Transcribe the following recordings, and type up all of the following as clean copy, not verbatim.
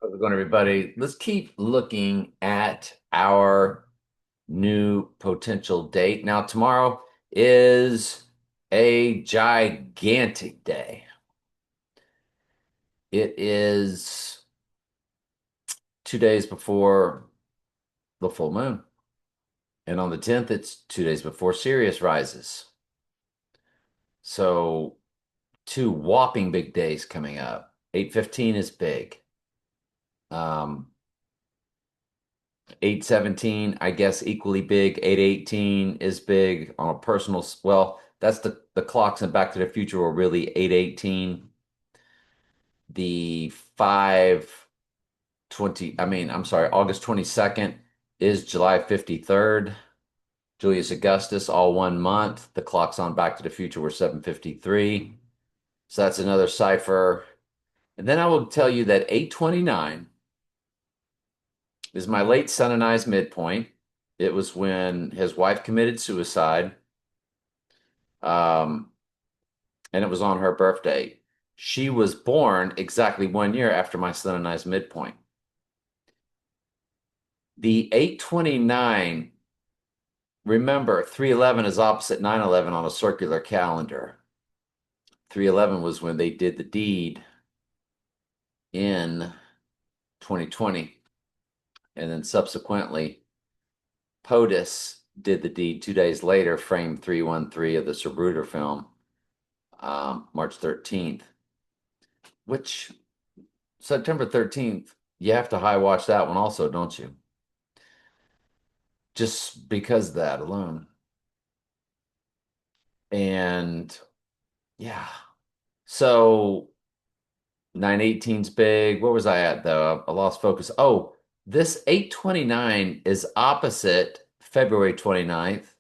How's it going, everybody? Let's keep looking at our new potential date. Now, tomorrow is a gigantic day. It is 2 days before the full moon. And on the 10th, it's 2 days before Sirius rises. So, two whopping big days coming up. 8:15 is big. Um, 8:17, I guess, equally big. 8:18 is big on a personal, well, that's the clocks in Back to the Future were really 8:18. The 5/20, I'm sorry, August 22nd is July 53rd. Julius Augustus, all 1 month. The clocks on Back to the Future were 7:53. So that's another cipher. And then I will tell you that 8:29 is my late son and I's midpoint. It was when his wife committed suicide, um, and it was on her birthday. She was born exactly 1 year after my son and I's midpoint. The 829, remember, 311 is opposite 911 on a circular calendar. 311 was when they did the deed in 2020, and then subsequently, POTUS did the deed 2 days later, frame 313 of the Sabruder film, March 13th, which September 13th, you have to high watch that one also, don't you? Just because of that alone. And yeah. So 918's big. Where was I at though? I lost focus. Oh, this 829 is opposite February 29th.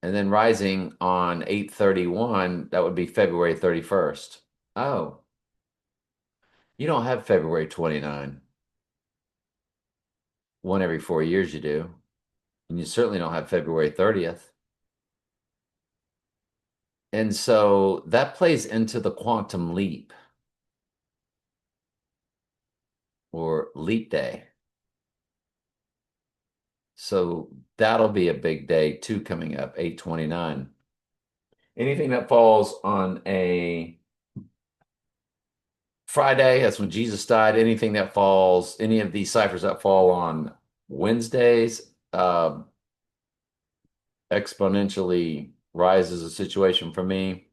And then rising on 831, that would be February 31st. Oh, you don't have February 29. One every 4 years you do. And you certainly don't have February 30th. And so that plays into the quantum leap or leap day. So that'll be a big day too coming up, 829. Anything that falls on a Friday, that's when Jesus died. Anything that falls, any of these ciphers that fall on Wednesdays, exponentially rises a situation for me.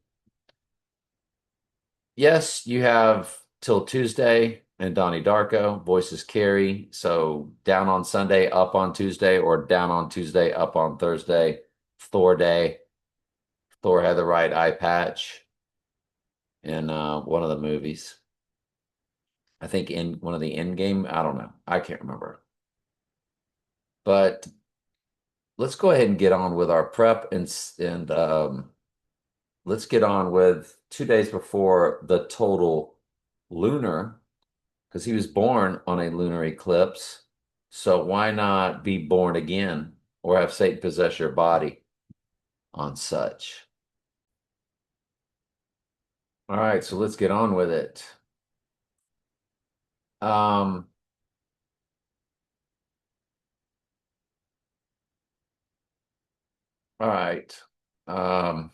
Yes, you have till Tuesday and Donnie Darko, voices carry. So down on Sunday, up on Tuesday, or down on Tuesday, up on Thursday. Thor Day. Thor had the right eye patch in one of the movies. I think in one of the end game. I don't know. I can't remember. But let's go ahead and get on with our prep and let's get on with 2 days before the total lunar, because he was born on a lunar eclipse. So why not be born again or have Satan possess your body on such? All right, so let's get on with it. Um, all right. Um,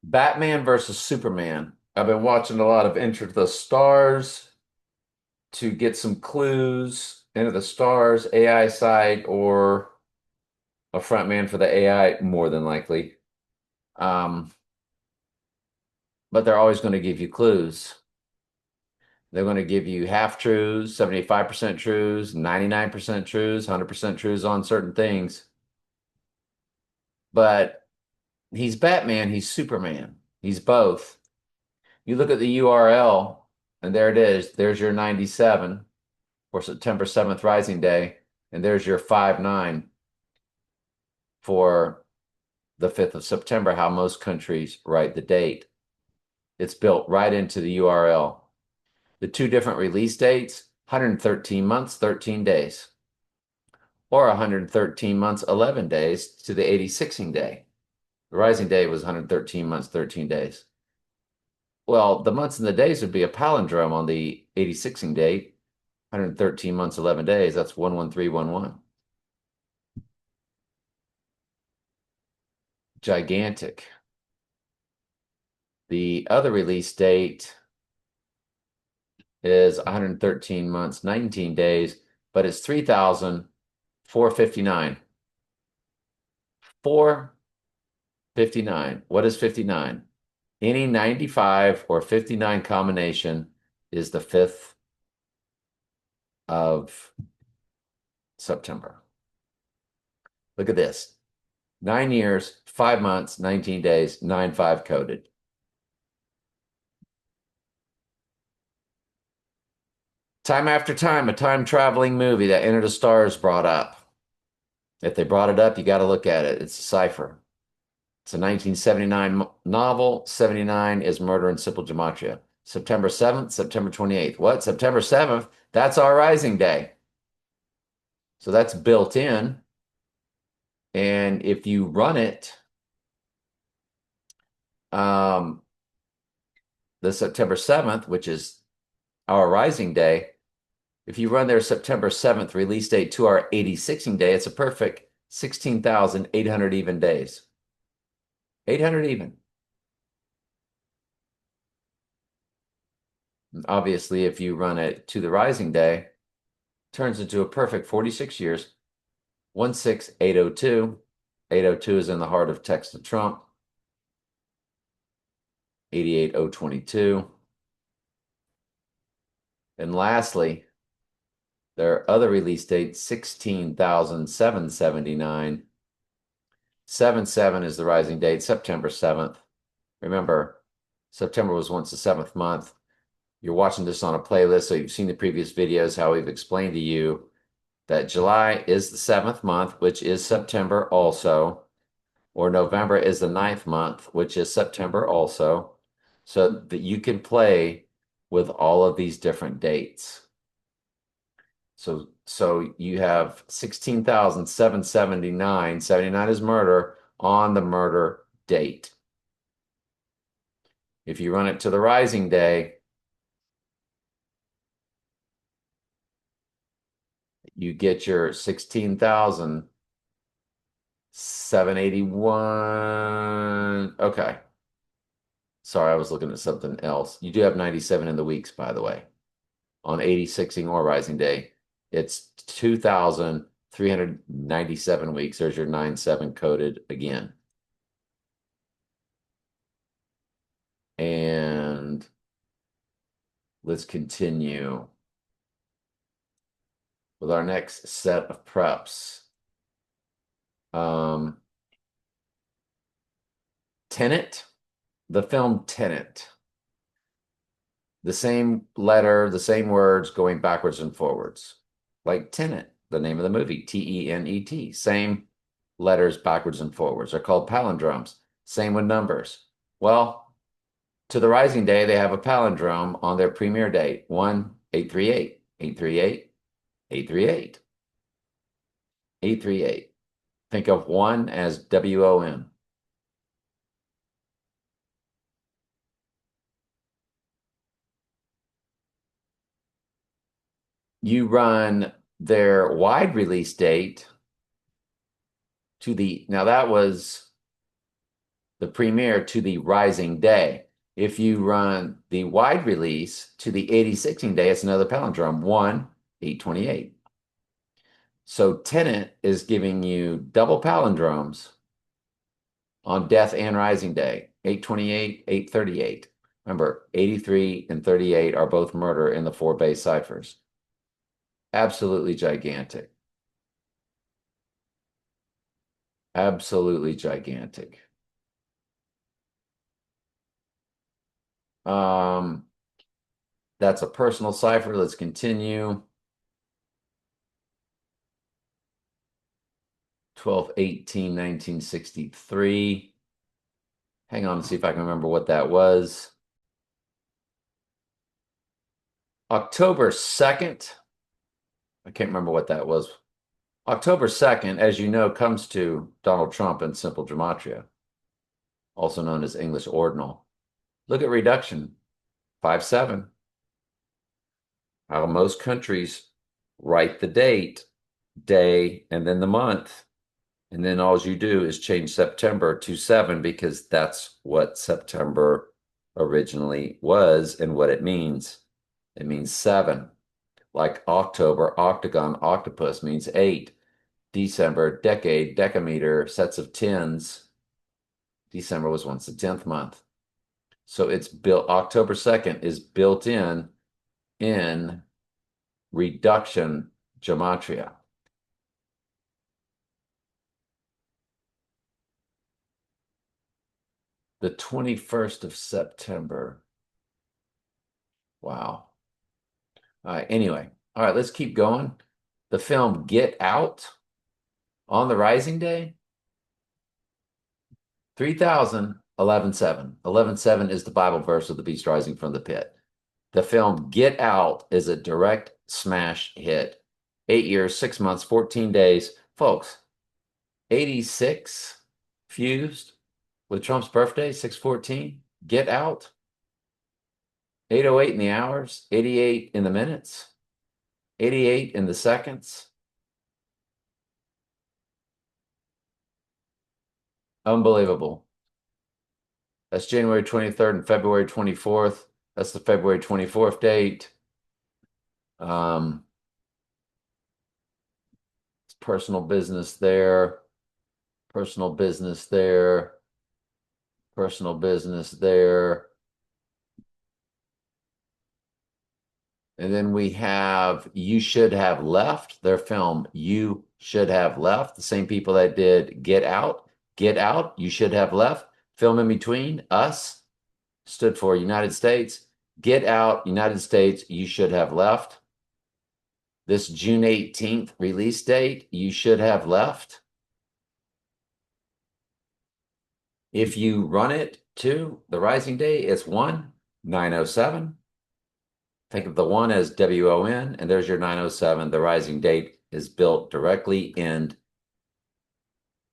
Batman versus Superman. I've been watching a lot of Enter the Stars to get some clues. Enter the Stars, AI side, or a front man for the AI, more than likely. Um, but they're always going to give you clues. They're going to give you half truths, 75% truths, 99% truths, 100% truths on certain things. But he's Batman, he's Superman. He's both. You look at the URL, and there it is. There's your 97 for September 7th Rising Day, and there's your 5/9 for the 5th of September, how most countries write the date. It's built right into the URL. The two different release dates, 113 months, 13 days, or 113 months, 11 days to the 86ing day. The rising day was 113 months, 13 days. Well, the months and the days would be a palindrome on the 86ing date. 113 months, 11 days. That's 11311. Gigantic. The other release date is 113 months, 19 days, but it's 3,459. 459. What is 59? Any 95 or 59 combination is the 5th of September. Look at this. 9 years, 5 months, 19 days, 9-5 coded. Time after time, a time traveling movie that Enter the Stars brought up. If they brought it up, you got to look at it. It's a cipher. It's a 1979 novel. 79 is Murder in Simple Gematria. September 7th, September 28th. What? September 7th? That's our Rising Day. So that's built in. And if you run it, the September 7th, which is our Rising Day, if you run their September 7th release date to our 86ing day, it's a perfect 16,800 even days. 800 even. Obviously, if you run it to the Rising Day, it turns into a perfect 46 years. 16802. 802 is in the heart of text to Trump. 88022. And lastly, their other release date, 16,779. 7/7 is the rising date, September 7th. Remember, September was once the 7th month. You're watching this on a playlist, so you've seen the previous videos, how we've explained to you that July is the 7th month, which is September also, or November is the 9th month, which is September also, so that you can play with all of these different dates. So you have 16,779. 79 is murder on the murder date. If you run it to the rising day, you get your 16,781. Okay. Sorry, I was looking at something else. You do have 97 in the weeks, by the way. On 86ing or rising day, it's 2,397 weeks. There's your 9-7 coded again. And let's continue with our next set of preps. Tenet, the film Tenet. The same letter, the same words going backwards and forwards. Like Tenet, the name of the movie, Tenet. Same letters backwards and forwards. They're called palindromes. Same with numbers. Well, to the rising day, they have a palindrome on their premiere date, 1-838, 838, 838, 838. Think of 1 as WON. You run their wide release date to now that was the premiere to the rising day. If you run the wide release to the 86ing day, it's another palindrome, 1-828. So Tenet is giving you double palindromes on death and rising day, 828, 838. Remember, 83 and 38 are both murder in the 4 base ciphers. Absolutely gigantic. Absolutely gigantic. That's a personal cipher. Let's continue. 12/18/1963. Hang on and see if I can remember what that was. October 2nd. I can't remember what that was. October 2nd, as you know, comes to Donald Trump in Simple Gematria, also known as English Ordinal. Look at reduction, 5-7. How most countries write the date, day, and then the month. And then all you do is change September to 7 because that's what September originally was and what it means. It means 7. Like October, octagon, octopus means 8. December, decade, decameter, sets of tens. December was once the 10th month. So it's built, October 2nd is built in reduction gematria. The 21st of September. Wow. All right, anyway. All right, let's keep going. The film Get Out on the Rising Day, 3000, 11-7. 11-7 is the Bible verse of the beast rising from the pit. The film Get Out is a direct smash hit. 8 years, 6 months, 14 days. Folks, 86 fused with Trump's birthday, 6/14. Get Out, 808 in the hours, 88 in the minutes, 88 in the seconds. Unbelievable. That's January 23rd and February 24th. That's the February 24th date. It's personal business there, personal business there, personal business there. And then we have You Should Have Left, their film You Should Have Left. The same people that did Get Out, You Should Have Left. Film in between, Us, stood for United States. Get Out, United States, You Should Have Left. This June 18th release date, You Should Have Left. If you run it to the rising day, it's 1-907. Think of the 1 as WON, and there's your 907. The rising date is built directly into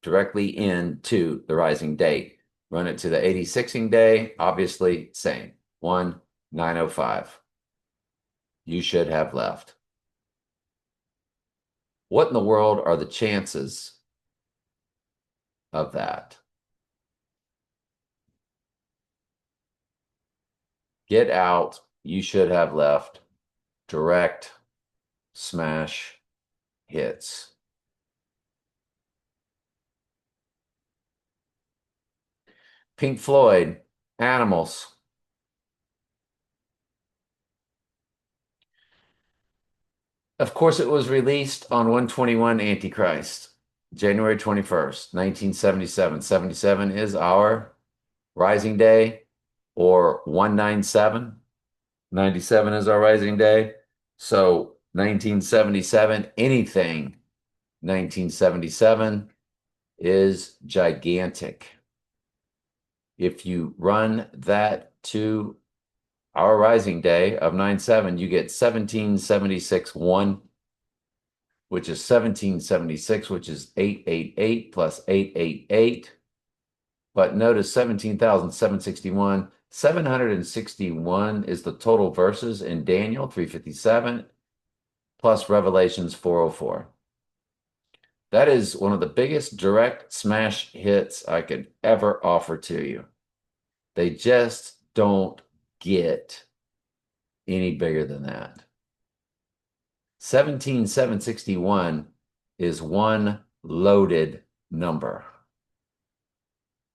the rising date. Run it to the 86ing day, obviously same. 1-905. You should have left. What in the world are the chances of that? Get Out, You Should Have Left, direct smash hits. Pink Floyd, Animals. Of course, it was released on 121 Antichrist, January 21st, 1977. 77 is our rising day, or 197. 97 is our rising day. So 1977, anything 1977 is gigantic. If you run that to our rising day of 9-7, you get 1776-1, which is 1776, which is 888 plus 888. But notice 17,761. 761 is the total verses in Daniel 357 plus Revelations 404. That is one of the biggest direct smash hits I could ever offer to you. They just don't get any bigger than that. 17,761 is one loaded number.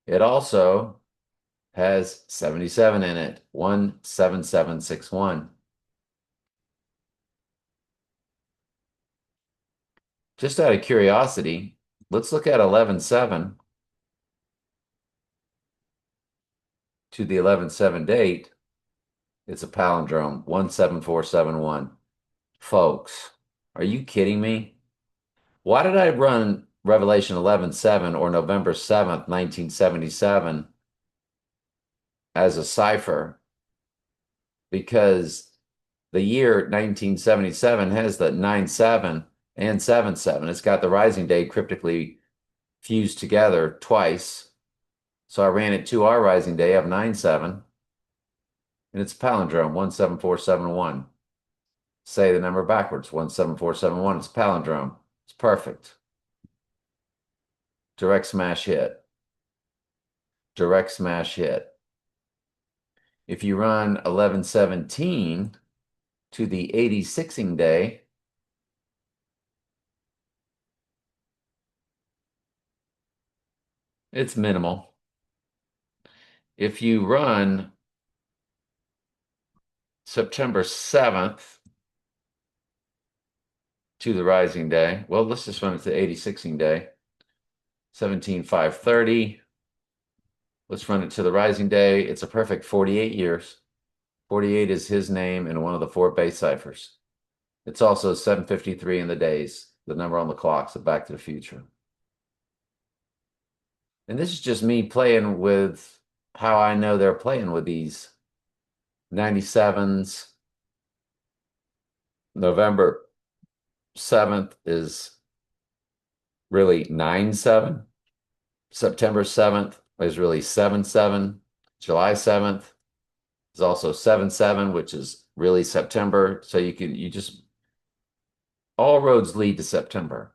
It also has 77 in it, 17761. Just out of curiosity, let's look at 11-7 to the 11-7 date. It's a palindrome, 17471. Folks, are you kidding me? Why did I run Revelation 11-7 or November 7th, 1977 as a cipher? Because the year 1977 has the 9-7 and 7-7. It's got the rising day cryptically fused together twice. So I ran it to our rising day of 9-7. And it's a palindrome, 17471. Say the number backwards, 17471. It's a palindrome. It's perfect. Direct smash hit. Direct smash hit. If you run 1117 to the 86ing day, it's minimal. If you run September 7th to the rising day, well, let's just run it to the 86ing day, 17,530. Let's run it to the rising day. It's a perfect 48 years. 48 is his name in one of the four base ciphers. It's also 7:53 in the days, the number on the clocks of Back to the Future. And this is just me playing with how I know they're playing with these 97s. November 7th is really 9-7. September 7th is really 7-7. July 7th is also 7-7, which is really September. So you just, all roads lead to September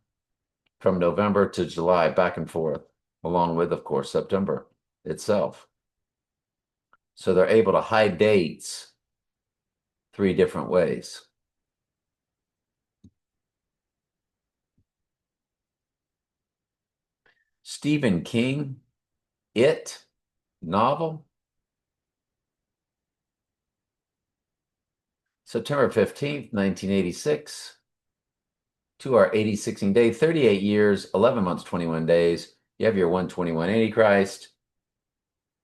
from November to July, back and forth, along with, of course, September itself. So they're able to hide dates three different ways. Stephen King, It novel, September 15th, 1986, to our 86ing day, 38 years, 11 months, 21 days. You have your 121 Antichrist.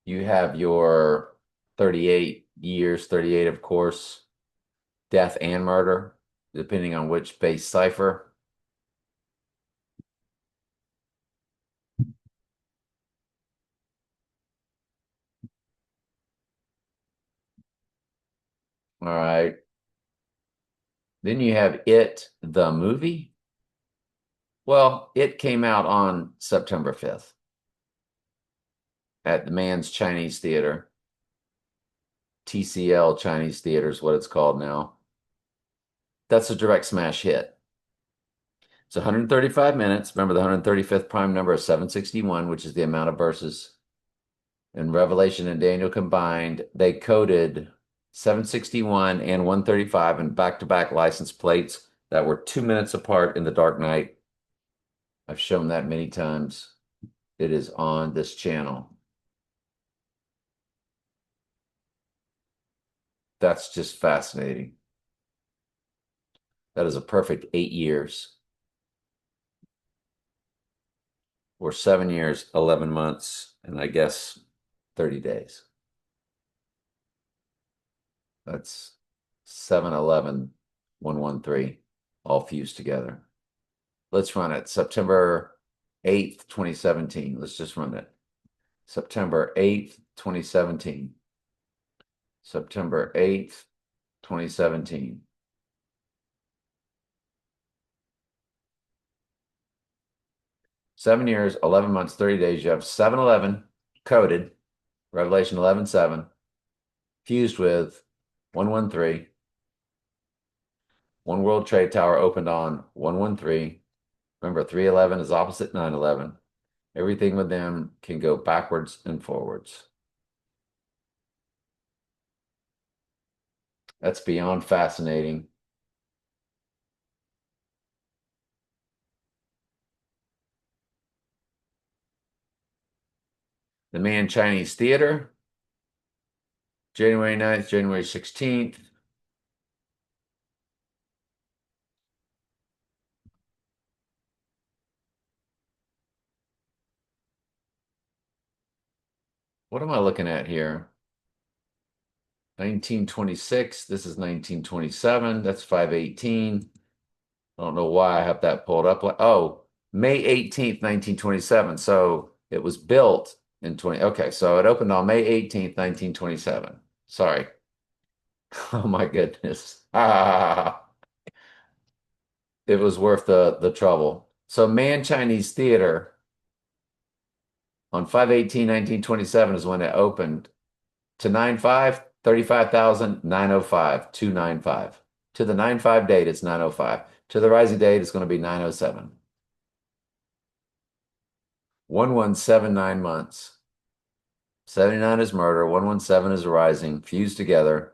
You have your 38 years, 38, of course, death and murder, depending on which base cipher. All right. Then you have It, the movie. Well, it came out on September 5th at the Mann's Chinese Theater. TCL Chinese Theater is what it's called now. That's a direct smash hit. It's 135 minutes. Remember, the 135th prime number is 761, which is the amount of verses. And Revelation and Daniel combined, they coded 761 and 135 in back-to-back license plates that were 2 minutes apart in the dark night. I've shown that many times. It is on this channel. That's just fascinating. That is a perfect 8 years. Or 7 years, 11 months, and I guess 30 days. That's 7-11-113, all fused together. Let's run it. September 8th, 2017. Let's just run it. September 8th, 2017. September 8th, 2017. Seven years, 11 months, 30 days. You have 7-11 coded, Revelation 11:7, fused with 113. One World Trade Tower opened on 113. Remember, 311 is opposite 911. Everything with them can go backwards and forwards. That's beyond fascinating. The Man Chinese Theater, January 9th, January 16th. What am I looking at here? 1926. This is 1927. That's 518. I don't know why I have that pulled up. Oh, May 18th, 1927. So it was built in 20. Okay, so it opened on May 18th, 1927. Sorry. Oh my goodness. Ah, it was worth the trouble. So Man Chinese Theater on 5/18/1927 is when it opened to 9/5. 35,905, 295. To the 9/5 date, it's 905. To the rising date, it's going to be 907. 1179 months. 79 is murder, 117 is rising, fused together.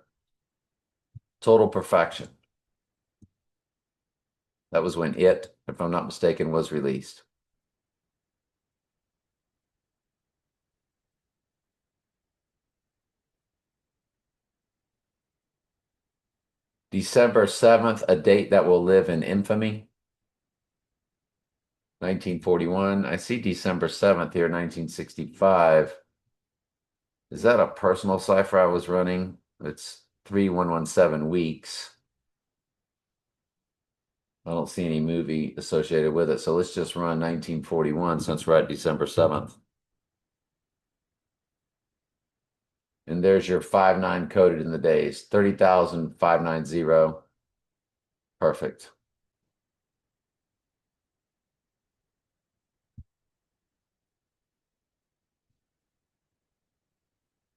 Total perfection. That was when it, if I'm not mistaken, was released. December 7th, a date that will live in infamy. 1941. I see December 7th here, 1965. Is that a personal cipher I was running? It's 3117 weeks. I don't see any movie associated with it. So let's just run 1941 since we're at December 7th. And there's your 59 coded in the days. 30,590. Perfect.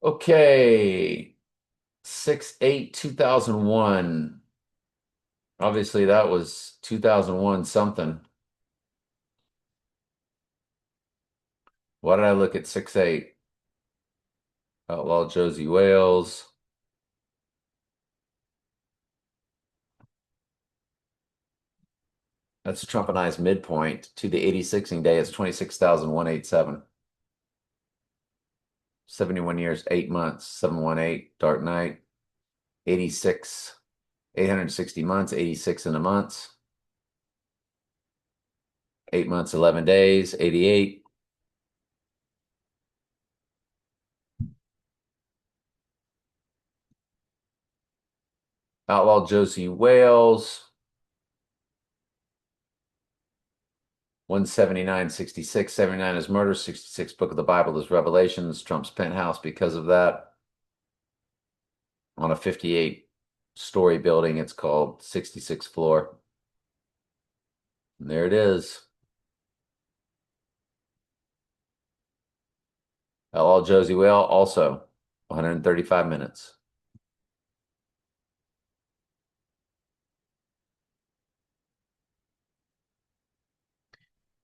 Okay. 6/8/2001. Obviously, that was 2001 something. Why did I look at 6/8? Outlaw Josie Wales. That's Trump-and-I's midpoint to the 86ing day. It's 26,187. 71 years, 8 months, 718, Dark Knight. 86, 860 months, 86 in a month. 8 months, 11 days, 88. Outlaw Josie Wales. 179, 66. 79 is murder. 66 Book of the Bible is Revelations. Trump's penthouse because of that. On a 58-story building, it's called 66th floor. And there it is. Outlaw Josie Whale, also 135 minutes.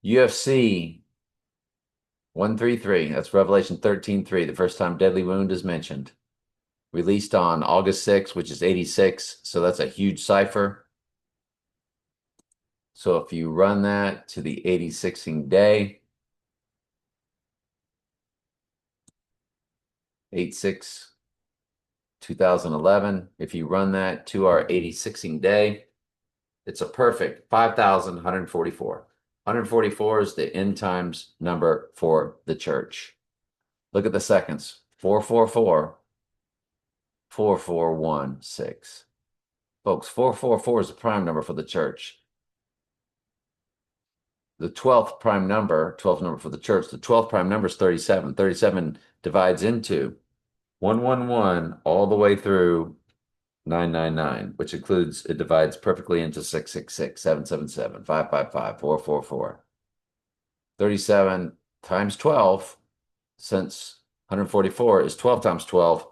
UFC 133, that's Revelation 13:3, the first time deadly wound is mentioned. Released on August 6th, which is 86, so that's a huge cipher. So if you run that to the 86ing day, 8/6/2011, if you run that to our 86ing day, it's a perfect 5,144. 144 is the end times number for the church. Look at the seconds. 444, 4416. Folks, 444 is the prime number for the church. The 12th prime number, 12th number for the church, the 12th prime number is 37. 37 divides into 111 all the way through 999, which includes, it divides perfectly into 666, 777, 555, 444. 37 times 12, since 144 is 12 times 12.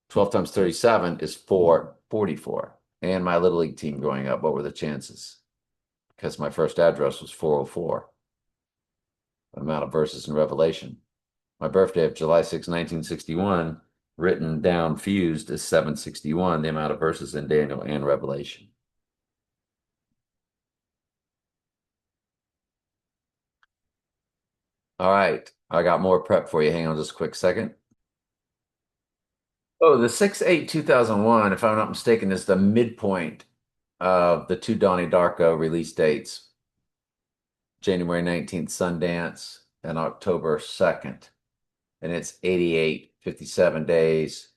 12 times 37 is 444. And my Little League team growing up, what were the chances? Because my first address was 404. The amount of verses in Revelation. My birthday of July 6, 1961, written down fused is 761, the amount of verses in Daniel and Revelation. All right, I got more prep for you. Hang on just a quick second. Oh, the 6/8/2001, if I'm not mistaken, is the midpoint of the two Donnie Darko release dates. January 19th, Sundance, and October 2nd. And it's 88, 57 days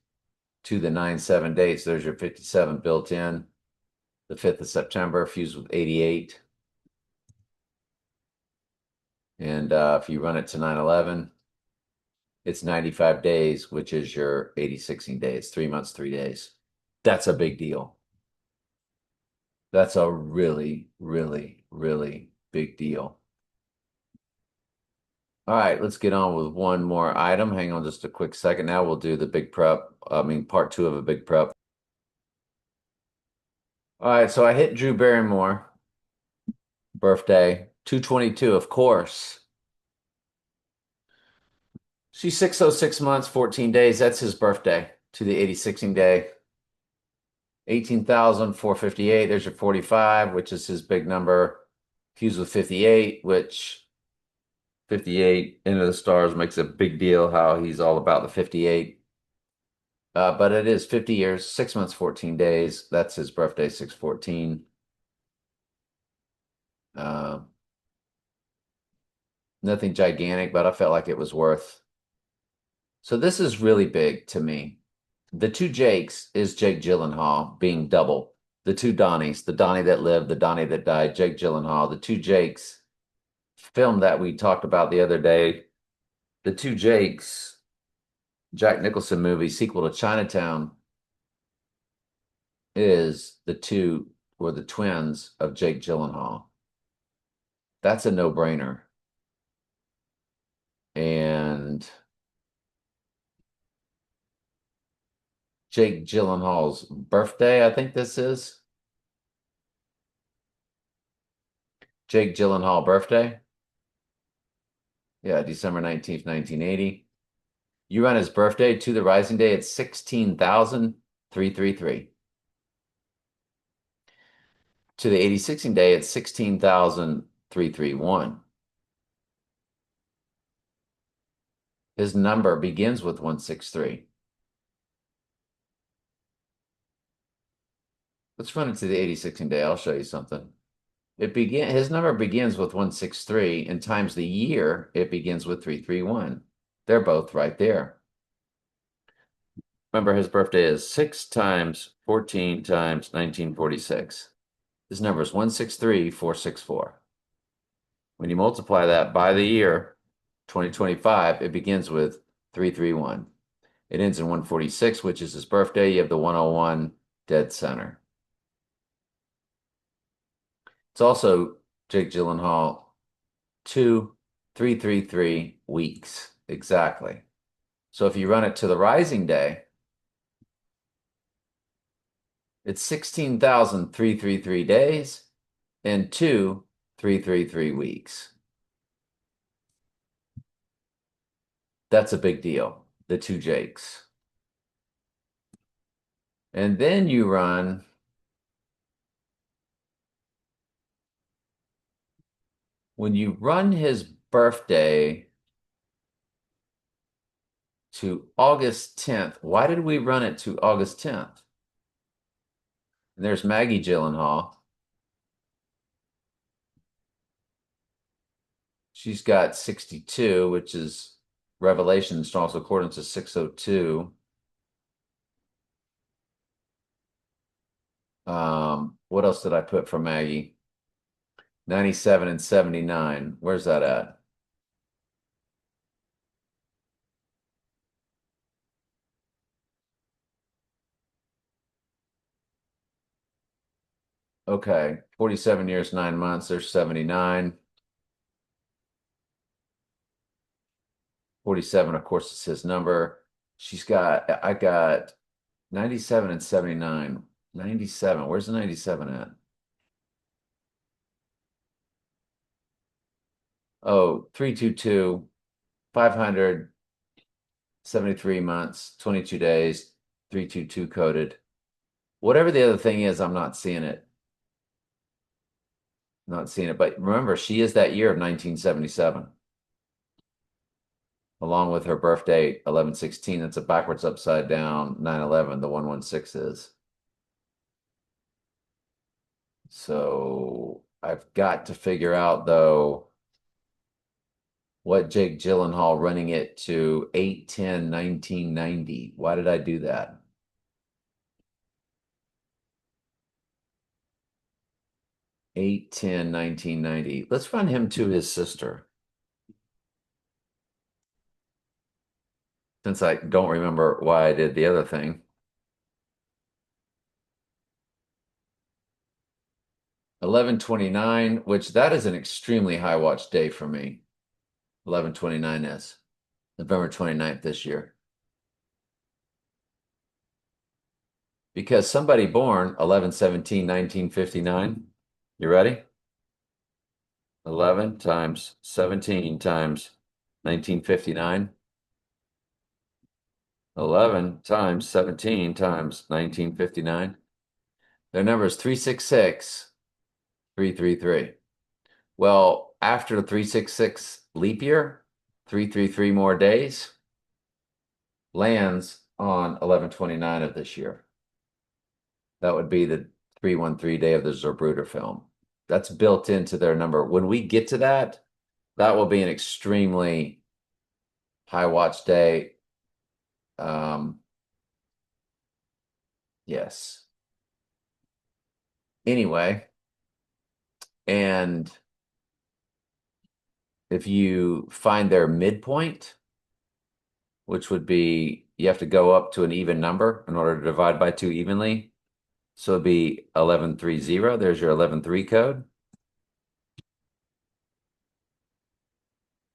to the 9/7 dates. There's your 57 built in. The 5th of September fused with 88. And if you run it to 9/11, it's 95 days, which is your 86ing day. It's 3 months, 3 days. That's a big deal. That's a really, really, really big deal. All right, let's get on with one more item. Hang on just a quick second. Now we'll do the big prep part two of a big prep. All right, so I hit Drew Barrymore birthday, 222, of course. She's 606 months, 14 days. That's his birthday to the 86ing day. 18,458. There's your 45, which is his big number. Fused with 58, which 58 into the stars makes a big deal how he's all about the 58. But it is 50 years, 6 months, 14 days. That's his birthday, 614. Uh, Nothing gigantic, but I felt like it was worth. So this is really big to me. The two Jakes is Jake Gyllenhaal being double. The two Donnies, the Donnie that lived, the Donnie that died, Jake Gyllenhaal. The two Jakes film that we talked about the other day. The two Jakes, Jack Nicholson movie, sequel to Chinatown, is the two or the twins of Jake Gyllenhaal. That's a no-brainer. And Jake Gyllenhaal's birthday, I think this is. Jake Gyllenhaal birthday. Yeah, December 19th, 1980. You run his birthday to the rising day at 16,333. To the 86ing day at 16,331. His number begins with 163. Let's run it to the 86ing day. I'll show you something. His number begins with 163, and times the year, it begins with 331. They're both right there. Remember, his birthday is 6 times 14 times 1946. His number is 163464. When you multiply that by the year, 2025, it begins with 331. It ends in 146, which is his birthday. You have the 101 dead center. It's also Jake Gyllenhaal, 2333 weeks. Exactly. So if you run it to the rising day, it's 16,333 days and 2333 weeks. That's a big deal, the two Jakes. And then you run when you run his birthday to August 10th. Why did we run it to August 10th? And there's Maggie Gyllenhaal. She's got 62, which is Revelation strong accordance to 602. What else did I put for Maggie? 97 and 79. Where's that at? Okay, 47 years, 9 months. There's 79. 47, of course, is his number. I got 97 and 79. 97. Where's the 97 at? Oh, 322, 573 months, 22 days, 322 coded. Whatever the other thing is, I'm not seeing it. Not seeing it. But remember, she is that year of 1977. Along with her birth date, 11/16. That's a backwards upside down 9/11. The 116 is. So I've got to figure out, though, what Jake Gyllenhaal running it to 8/10/1990. Why did I do that? 8/10/1990. Let's run him to his sister. Since I don't remember why I did the other thing. 11/29, which that is an extremely high watch day for me. 11/29 is November 29th this year. Because somebody born 11/17/1959. You ready? 11 times 17 times 1959. 11 times 17 times 1959. Their number is 366,333. Well, after the 366 leap year, 333 more days, lands on 11/29 of this year. That would be the 313 day of the Zapruder film. That's built into their number. When we get to that, that will be an extremely high watch day. Yes. Anyway, and if you find their midpoint, which would be you have to go up to an even number in order to divide by 2 evenly. So it'd be 1130. There's your 11.3 code.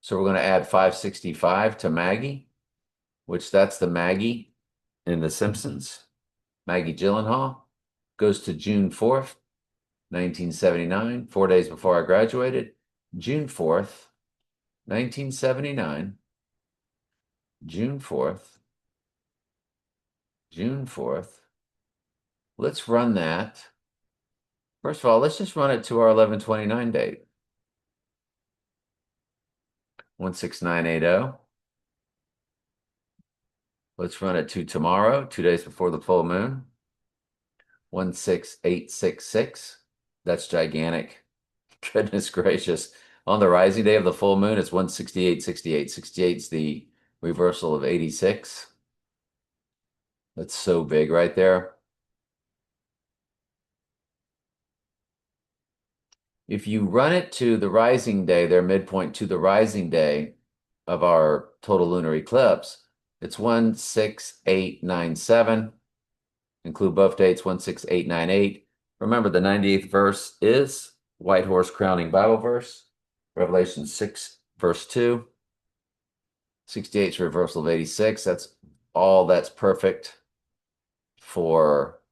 So we're going to add 565 to Maggie, which that's the Maggie in The Simpsons. Maggie Gyllenhaal goes to June 4th, 1979, 4 days before I graduated. June 4th, 1979. June 4th. June 4th. Let's run that. First of all, let's just run it to our 11/29 date. 16980. Let's run it to tomorrow, 2 days before the full moon. 16866. That's gigantic. Goodness gracious. On the rising day of the full moon, it's 16868. 68 is the reversal of 86. That's so big right there. If you run it to the rising day, their midpoint to the rising day of our total lunar eclipse, it's 16897. Include both dates, 16898. Remember, the 98th verse is White Horse Crowning Bible verse, Revelation 6, verse 2. 68 is reversal of 86. That's perfect for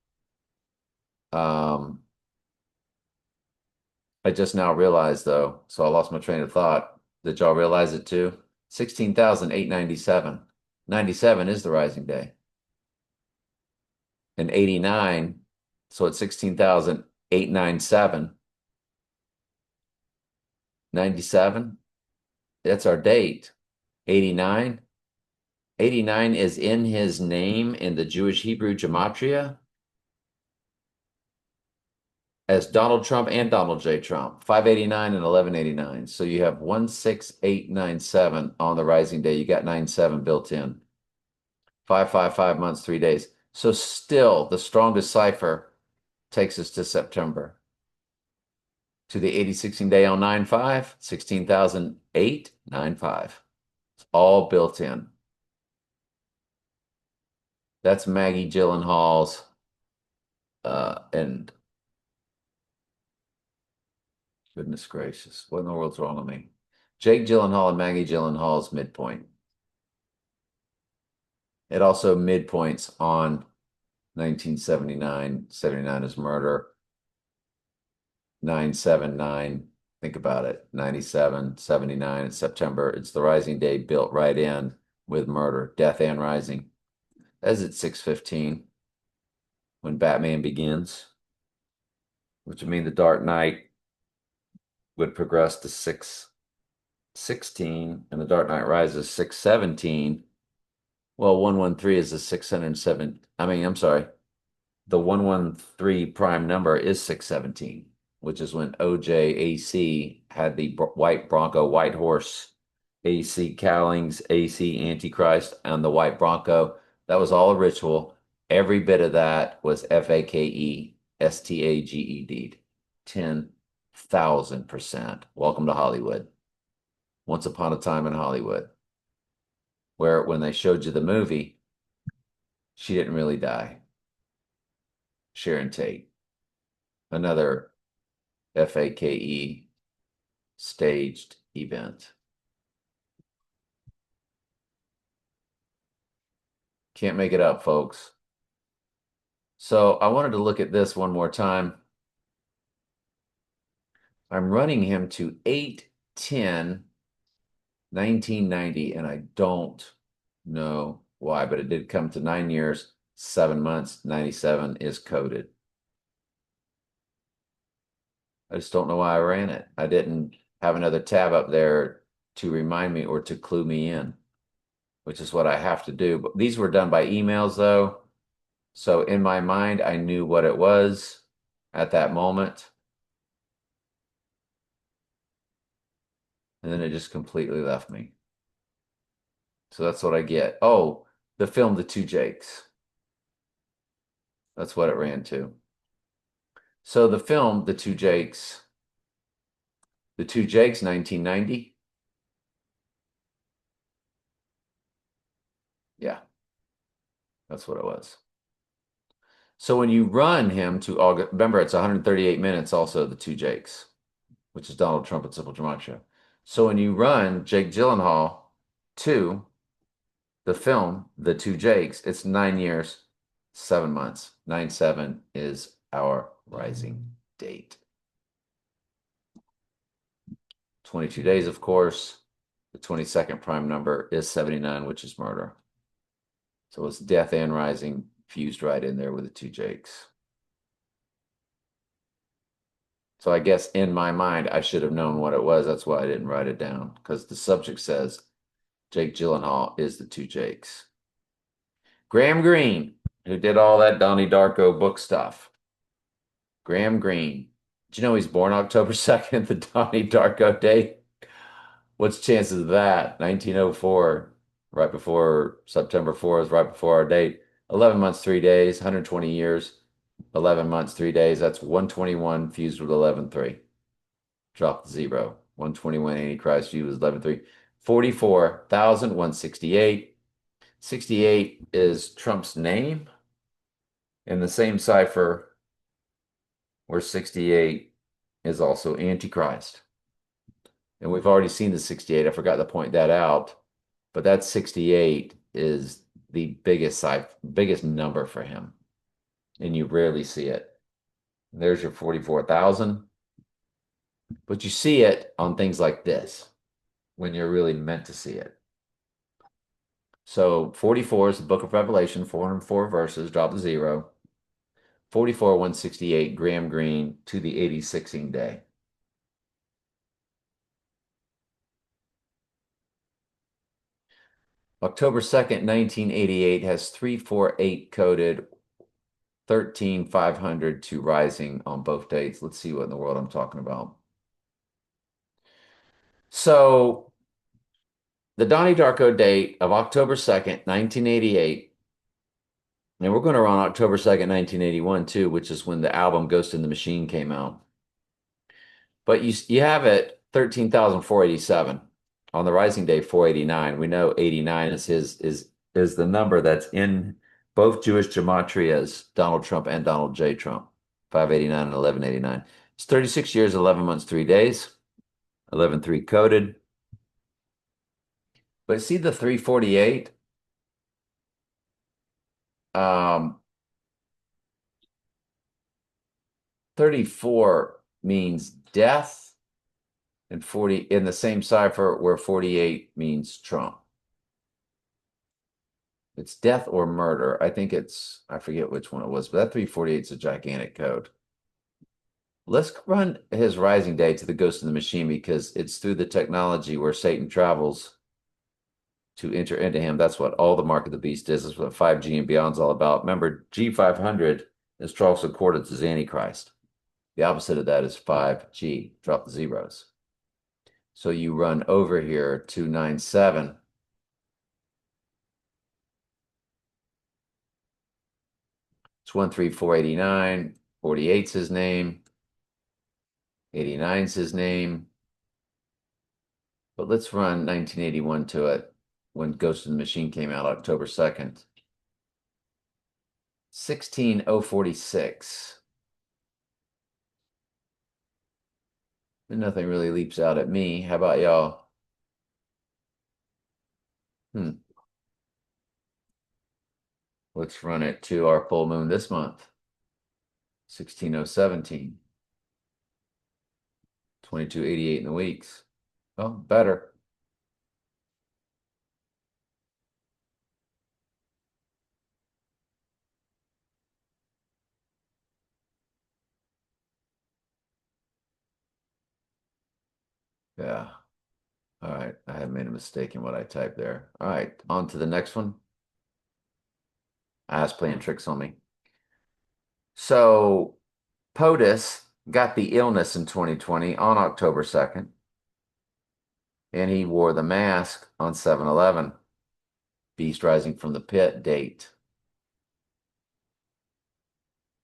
I just now realized though, so I lost my train of thought. Did y'all realize it too? 16,897. 97 is the rising day. And 89, so it's 16,897. 97, that's our date. 89. 89 is in his name in the Jewish Hebrew gematria as Donald Trump and Donald J. Trump, 589 and 1189. So you have 16897 on the rising day. You got 97 built in. 555 months, 3 days. So still the strongest cipher takes us to September. To the 8016 day on 9/5, 16,895. It's all built in. That's Maggie Gyllenhaal's and goodness gracious, what in the world's wrong with me? Jake Gyllenhaal and Maggie Gyllenhaal's midpoint. It also midpoints on 1979. 79 is murder. 979, think about it. 97, 79, it's September. It's the rising day built right in with murder, death and rising. As it's 6:15 when Batman begins, which would mean the Dark Knight would progress to 6:16 and the Dark Knight Rises 6:17. Well, 113 is the 607. I'm sorry. The 113 prime number is 617, which is when OJ had the white Bronco, white horse, AC Cowlings, AC Antichrist, and the white Bronco. That was all a ritual. Every bit of that was FAKE STAGED. 10,000%. Welcome to Hollywood. Once upon a time in Hollywood, where when they showed you the movie, she didn't really die. Sharon Tate. Another FAKE staged event. Can't make it up, folks. So I wanted to look at this one more time. I'm running him to 8/10/1990, and I don't know why, but it did come to 9 years, 7 months, 97 is coded. I just don't know why I ran it. I didn't have another tab up there to remind me or to clue me in, which is what I have to do. But these were done by emails, though. So in my mind, I knew what it was at that moment. And then it just completely left me. So that's what I get. Oh, the film The Two Jakes. That's what it ran to. So the film The Two Jakes, 1990. Yeah, that's what it was. So when you run him to August, remember it's 138 minutes also, The Two Jakes, which is Donald Trump and Simple Gematria. So when you run Jake Gyllenhaal to the film, The Two Jakes, it's 9 years, 7 months. 9/7 is our rising date. 22 days, of course. The 22nd prime number is 79, which is murder. So it's death and rising fused right in there with the two Jakes. So I guess in my mind, I should have known what it was. That's why I didn't write it down, because the subject says Jake Gyllenhaal is the two Jakes. Graham Greene, who did all that Donnie Darko book stuff. Graham Greene. Did you know he's born October 2nd, the Donnie Darko date? What's the chances of that? 1904, right before September 4th, right before our date. 11 months, 3 days, 120 years, 11 months, 3 days. That's 121 fused with 11/3. Drop the zero. 121 Antichrist fused with 11/3. 44,168. 68 is Trump's name. In the same cipher where 68 is also Antichrist. And we've already seen the 68. I forgot to point that out. But that 68 is the biggest number for him. And you rarely see it. There's your 44,000. But you see it on things like this when you're really meant to see it. So 44 is the book of Revelation, 404 verses, drop the zero. 44,168, Graham Greene to the 86ing day. October 2nd, 1988 has 348 coded, 13,500 to rising on both dates. Let's see what in the world I'm talking about. So the Donnie Darko date of October 2nd, 1988, and we're going to run October 2nd, 1981 too, which is when the album Ghost in the Machine came out. But you have it 13,487 on the rising day 489. We know 89 is the number that's in both Jewish gematrias, Donald Trump and Donald J. Trump, 589 and 1189. It's 36 years, 11 months, 3 days, 11/3 coded. But see the 348? Um, 34 means death, and 40 in the same cipher where 48 means Trump. It's death or murder. I forget which one it was, but that 348 is a gigantic code. Let's run his rising day to the Ghost in the Machine because it's through the technology where Satan travels to enter into him. That's what all the Mark of the Beast is. That's what 5G and beyond is all about. Remember, G500 is Charles Concordance is Antichrist. The opposite of that is 5G. Drop the zeros. So you run over here 297. It's 13489. 48's his name. 89's his name. But let's run 1981 to it when Ghost in the Machine came out October 2nd. 16046. And nothing really leaps out at me. How about y'all? Let's run it to our full moon this month. 16,017. 22,88 in the weeks. Oh, better. Yeah. All right. I have made a mistake in what I typed there. All right. On to the next one. I was playing tricks on me. So POTUS got the illness in 2020 on October 2nd, and he wore the mask on 7/11, Beast Rising from the Pit date.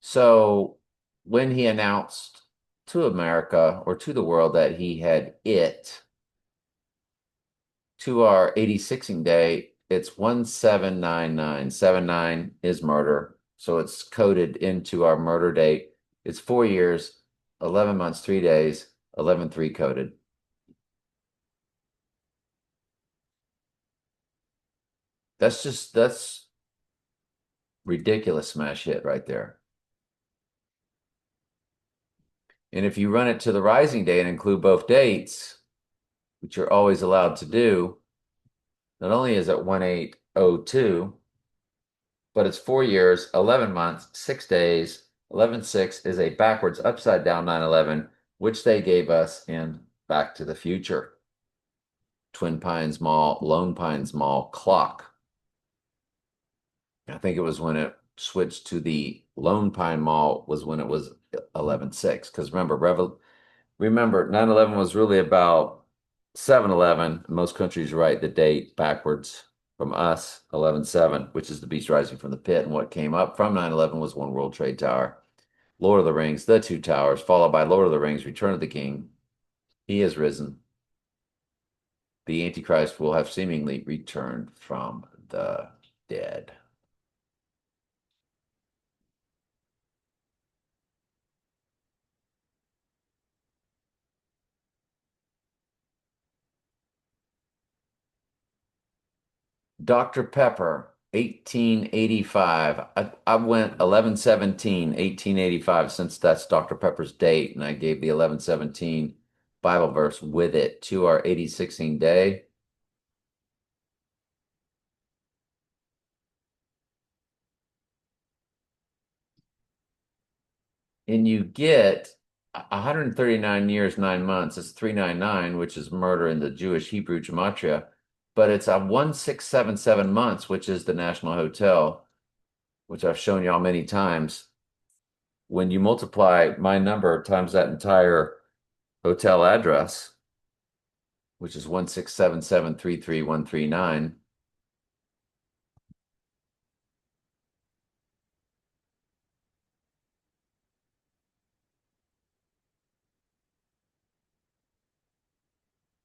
So when he announced to America or to the world that he had it, to our 86ing day, it's 1799. 79 is murder. So it's coded into our murder date. It's 4 years, 11 months, 3 days, 11/3 coded. That's ridiculous smash hit right there. And if you run it to the rising day and include both dates, which you're always allowed to do, not only is it 1802, but it's 4 years, 11 months, 6 days. 11/6 is a backwards, upside down 9/11, which they gave us in Back to the Future. Twin Pines Mall, Lone Pines Mall clock. I think it was when it switched to the Lone Pine Mall was when it was 11/6. Because remember 9/11 was really about 7/11. Most countries write the date backwards from us, 11/7, which is the beast rising from the pit. And what came up from 9/11 was One World Trade Tower, Lord of the Rings, The Two Towers, followed by Lord of the Rings, Return of the King. He has risen. The Antichrist will have seemingly returned from the dead. Dr. Pepper, 1885. I went 11/17, 1885, since that's Dr. Pepper's date, and I gave the 11/17 Bible verse with it to our 86ing day. And you get 139 years, 9 months. It's 399, which is murder in the Jewish Hebrew gematria, but it's a 1677 months, which is the National Hotel, which I've shown y'all many times. When you multiply my number times that entire hotel address, which is 167733,139,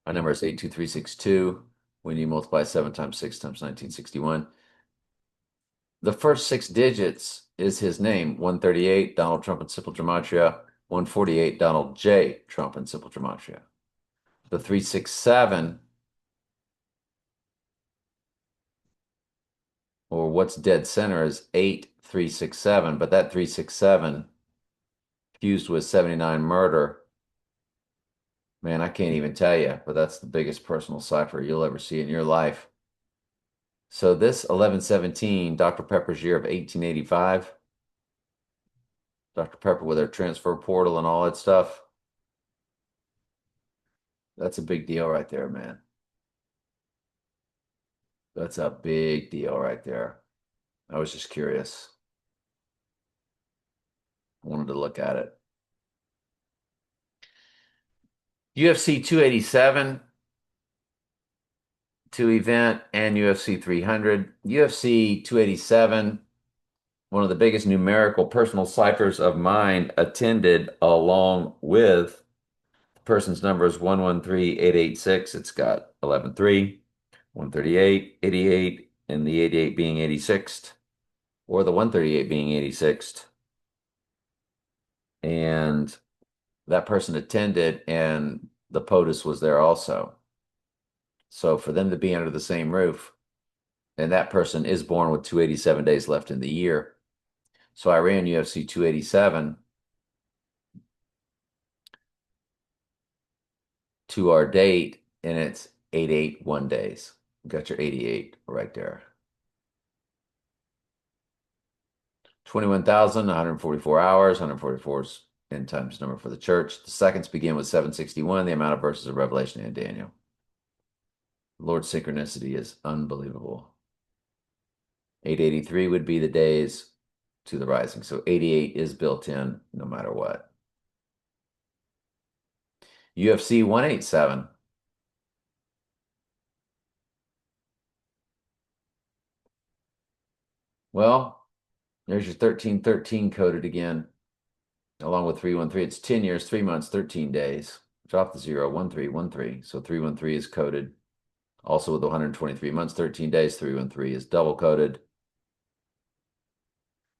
my number is 82362. When you multiply 7 times 6 times 1961, the first 6 digits is his name: 138, Donald Trump and Simple Gematria; 148, Donald J. Trump and Simple Gematria. The 367, or what's dead center, is 8367, but that 367 fused with 79 murder. Man, I can't even tell you, but that's the biggest personal cipher you'll ever see in your life. So this 11/17, Dr. Pepper's year of 1885, Dr. Pepper with her transfer portal and all that stuff, that's a big deal right there, man. That's a big deal right there. I was just curious. I wanted to look at it. UFC 287 to event and UFC 300. UFC 287, one of the biggest numerical personal ciphers of mine, attended along with the person's number is 113886. It's got 11/3, 138, 88, and the 88 being 86th, or the 138 being 86th. And that person attended, and the POTUS was there also. So for them to be under the same roof, and that person is born with 287 days left in the year. So I ran UFC 287 to our date, and it's 881 days. Got your 88 right there. 21,144 hours, 144 is end times number for the church. The seconds begin with 761, the amount of verses of Revelation and Daniel. Lord's synchronicity is unbelievable. 883 would be the days to the rising. So 88 is built in no matter what. UFC 187. Well, there's your 1313 coded again, along with 313. It's 10 years, 3 months, 13 days. Drop the 0, 1313. So 313 is coded. Also with 123 months, 13 days, 313 is double coded.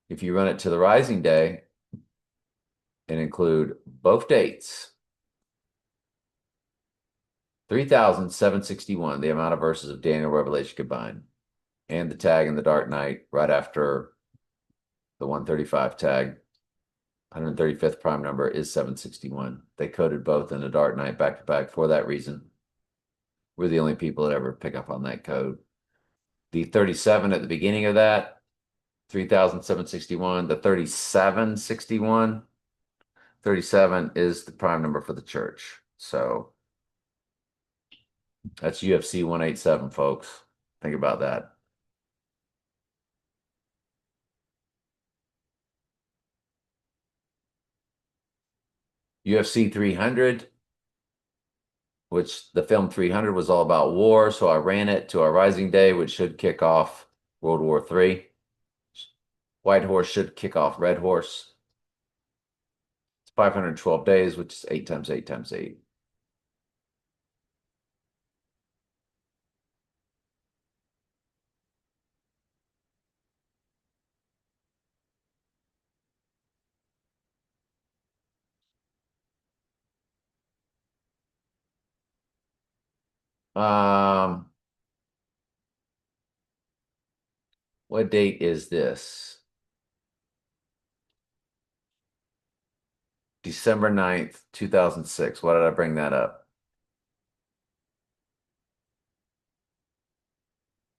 If you run it to the rising day and include both dates, 3,761, the amount of verses of Daniel Revelation combined, and the tag in the Dark Knight right after the 135 tag, 135th prime number is 761. They coded both in the Dark Knight back to back for that reason. We're the only people that ever pick up on that code. The 37 at the beginning of that, 3,761, the 3761, 37 is the prime number for the church. So that's UFC 187, folks. Think about that. UFC 300, which the film 300 was all about war. So I ran it to our rising day, which should kick off World War III. White horse should kick off red horse. It's 512 days, which is 8 times 8 times 8. Um, what date is this? December 9th, 2006. Why did I bring that up?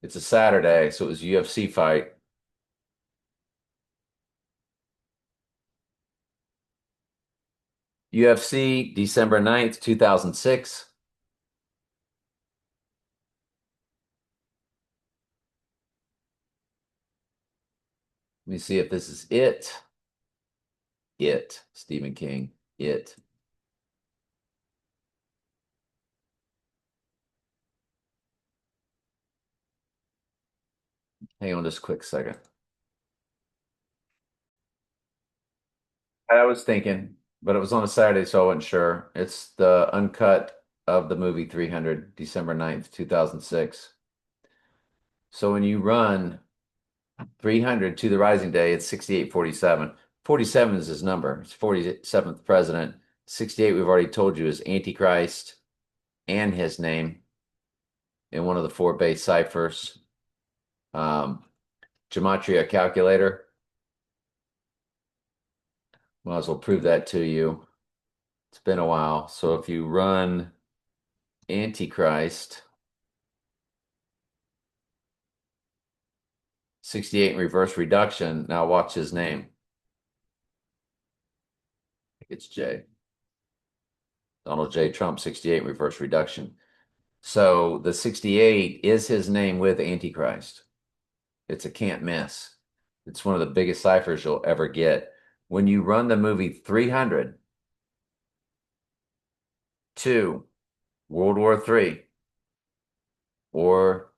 It's a Saturday, so it was a UFC fight. UFC, December 9th, 2006. Let me see if this is it. It, Stephen King, it. Hang on just a quick second. I was thinking, but it was on a Saturday, so I wasn't sure. It's the uncut of the movie 300, December 9th, 2006. So when you run 300 to the rising day, it's 6847. 47 is his number. It's 47th president. 68, we've already told you, is Antichrist and his name in one of the four base ciphers. Gematria calculator. Might as well prove that to you. It's been a while. So if you run Antichrist, 68 in reverse reduction, now watch his name. It's J. Donald J. Trump, 68 in reverse reduction. So the 68 is his name with Antichrist. It's a can't miss. It's one of the biggest ciphers you'll ever get. When you run the movie 300 to World War III or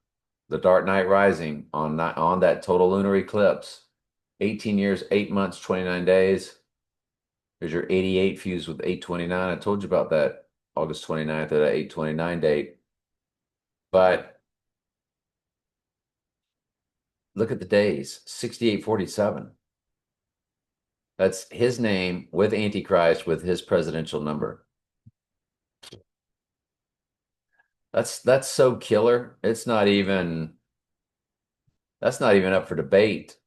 The Dark Knight Rising on that total lunar eclipse, 18 years, 8 months, 29 days. There's your 88 fused with 829. I told you about that August 29th at that 829 date. But look at the days, 6847. That's his name with Antichrist with his presidential number. That's so killer. That's not even up for debate.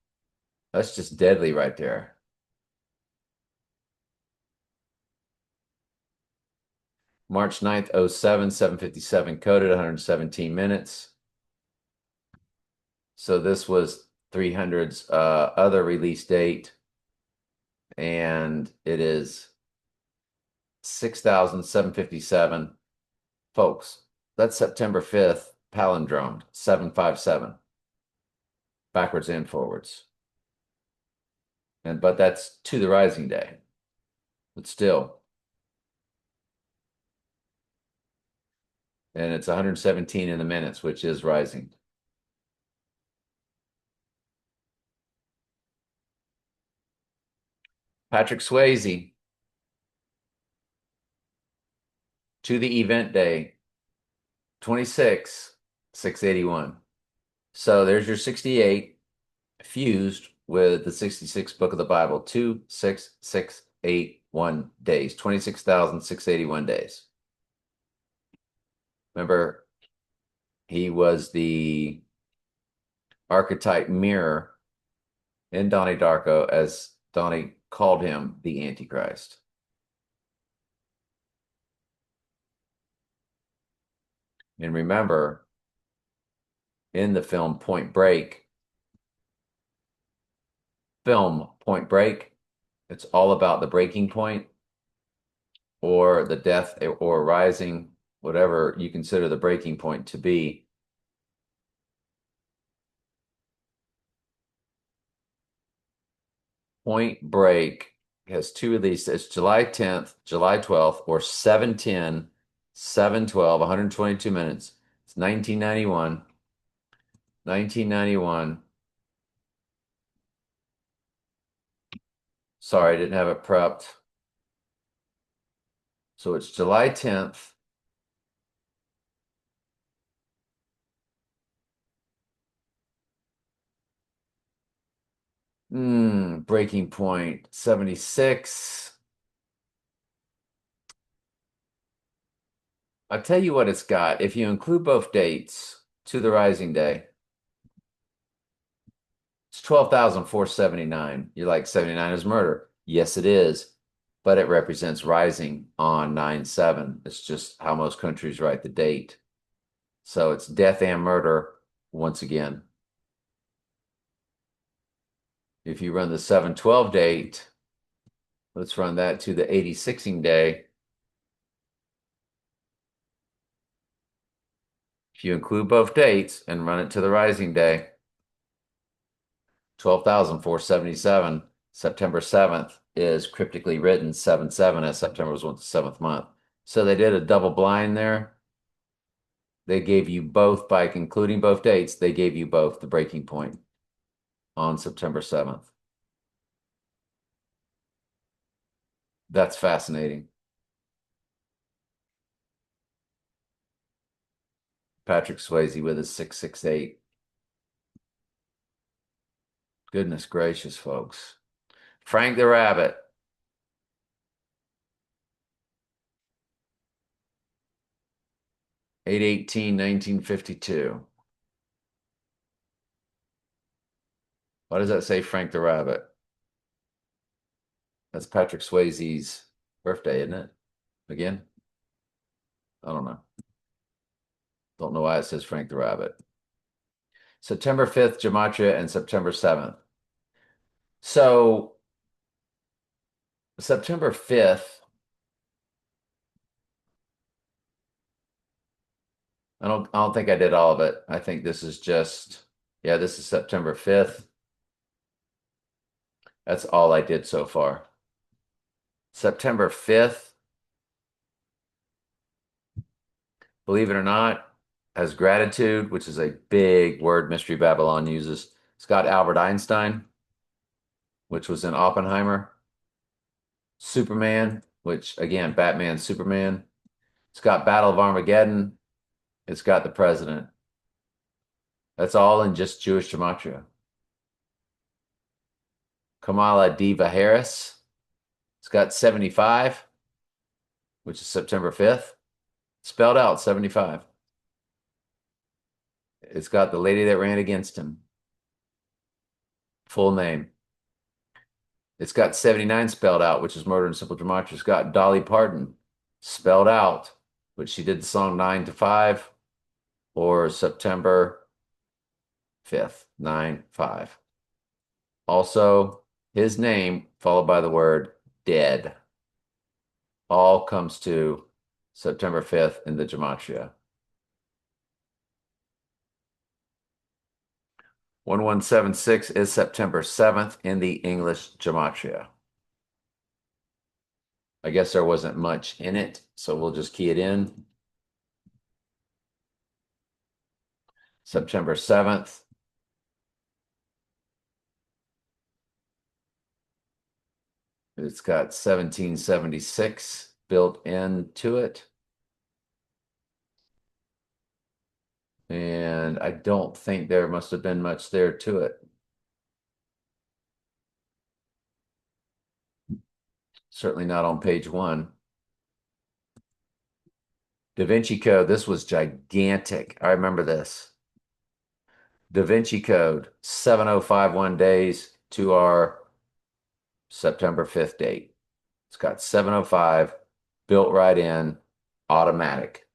That's just deadly right there. March 9th, 07, 7:57 coded, 117 minutes. So this was 300's other release date, and it is 6,757. Folks, that's September 5th, palindromed, 757, backwards and forwards. But that's to the rising day. But still. And it's 117 in the minutes, which is rising. Patrick Swayze to the event day, 26, 681. So there's your 68 fused with the 66th book of the Bible, 26681 days, 26,681 days. Remember, he was the archetype mirror in Donnie Darko, as Donnie called him the Antichrist. And remember, in the film Point Break, it's all about the breaking point or the death or rising, whatever you consider the breaking point to be. Point Break has two releases. It's July 10th, July 12th, or 7/10, 7/12, 122 minutes. It's 1991. 1991. Sorry, I didn't have it prepped. So it's July 10th. Breaking point 76. I'll tell you what it's got. If you include both dates to the rising day, it's 12,479. You're like, 79 is murder. Yes, it is. But it represents rising on 9/7. It's just how most countries write the date. So it's death and murder once again. If you run the 7/12 date, let's run that to the 86ing day. If you include both dates and run it to the rising day, 12,477. September 7th is cryptically written 7/7, as September was the seventh month. So they did a double blind there. They gave you both, by including both dates, they gave you both the breaking point on September 7th. That's fascinating. Patrick Swayze with his 668. Goodness gracious, folks. Frank the Rabbit. 8/18, 1952. Why does that say Frank the Rabbit? That's Patrick Swayze's birthday, isn't it? Again? I don't know. Don't know why it says Frank the Rabbit. September 5th, Gematria, and September 7th. So September 5th, I don't think I did all of it. I think this is just, yeah, this is September 5th. That's all I did so far. September 5th, believe it or not, has gratitude, which is a big word Mystery Babylon uses. It's got Albert Einstein, which was in Oppenheimer. Superman, which again, Batman, Superman. It's got Battle of Armageddon. It's got the president. That's all in just Jewish gematria. Kamala Diva Harris. It's got 75, which is September 5th. Spelled out 75. It's got the lady that ran against him. Full name. It's got 79 spelled out, which is Murder in Simple Gematria. It's got Dolly Parton spelled out, which she did the song 9 to 5, or September 5th, 9/5. Also, his name followed by the word dead all comes to September 5th in the gematria. 1176 is September 7th in the English gematria. I guess there wasn't much in it, so we'll just key it in. September 7th. It's got 1776 built into it. And I don't think there must have been much there to it. Certainly not on page 1. Da Vinci Code, this was gigantic. I remember this. Da Vinci Code, 7051 days to our September 5th date. It's got 705 built right in, automatic.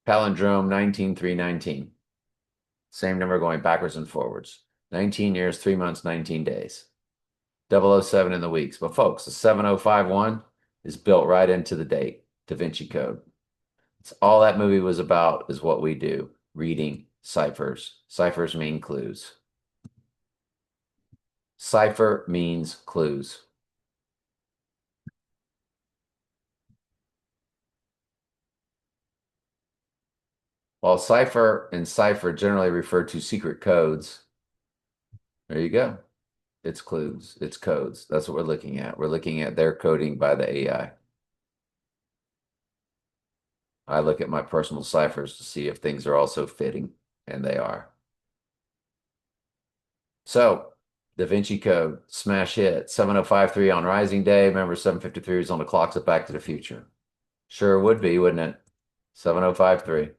Palindrome 19319. Same number going backwards and forwards. 19 years, 3 months, 19 days. 007 in the weeks. But folks, the 7051 is built right into the date. Da Vinci Code. It's all that movie was about is what we do. Reading ciphers. Ciphers mean clues. Cipher means clues. While cipher and cipher generally refer to secret codes, there you go. It's clues. It's codes. That's what we're looking at. We're looking at their coding by the AI. I look at my personal ciphers to see if things are also fitting, and they are. So, Da Vinci Code, smash hit, 7053 on Rising Day. Remember, 753 is on the clocks of Back to the Future. Sure would be, wouldn't it? 7053.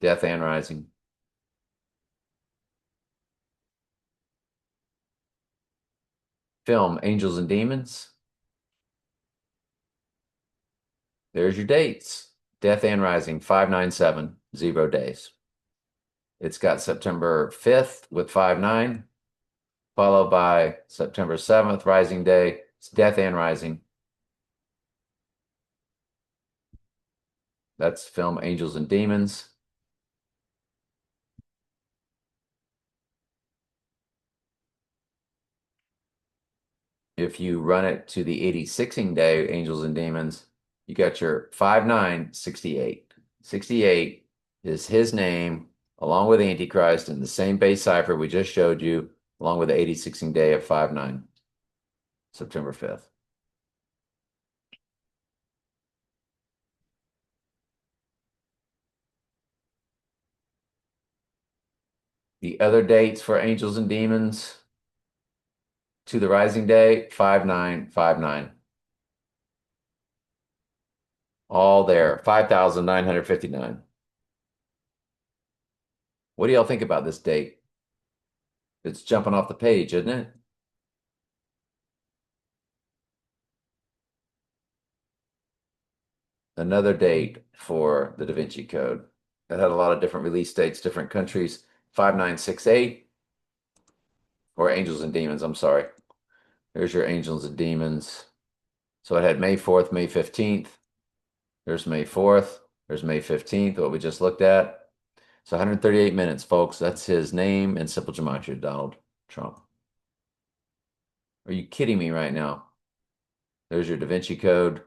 Death and Rising. Film, Angels and Demons. There's your dates. Death and Rising, 597, 0 days. It's got September 5th with 59, followed by September 7th, Rising Day. It's Death and Rising. That's film Angels and Demons. If you run it to the 86ing day, Angels and Demons, you got your 5968. 68 is his name along with Antichrist in the same base cipher we just showed you, along with the 86ing day of 59, September 5th. The other dates for Angels and Demons to the Rising Day, 5959. All there, 5,959. What do y'all think about this date? It's jumping off the page, isn't it? Another date for the Da Vinci Code. It had a lot of different release dates, different countries. 5968, or Angels and Demons, I'm sorry. There's your Angels and Demons. So it had May 4th, May 15th. There's May 4th. There's May 15th, what we just looked at. So 138 minutes, folks. That's his name in simple gematria, Donald Trump. Are you kidding me right now? There's your Da Vinci Code.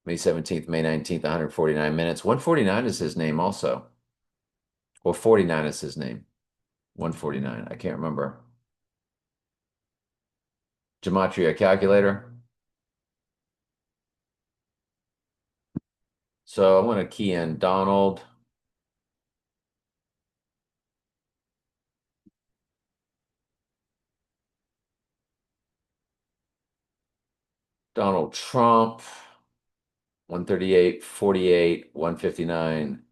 May 17th, May 19th, 149 minutes. 149 is his name also. Or 49 is his name. 149, I can't remember. Gematria calculator. So I'm going to key in Donald Trump, 138, 48, 159,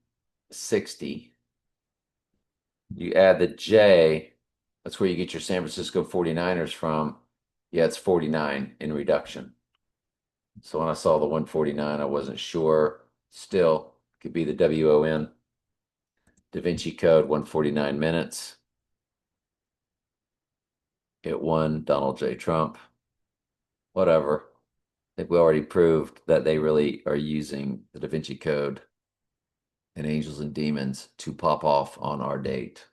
60. You add the J, that's where you get your San Francisco 49ers from. Yeah, it's 49 in reduction. So when I saw the 149, I wasn't sure. Still, could be the WON. Da Vinci Code, 149 minutes. It won Donald J. Trump. Whatever. I think we already proved that they really are using the Da Vinci Code and Angels and Demons to pop off on our date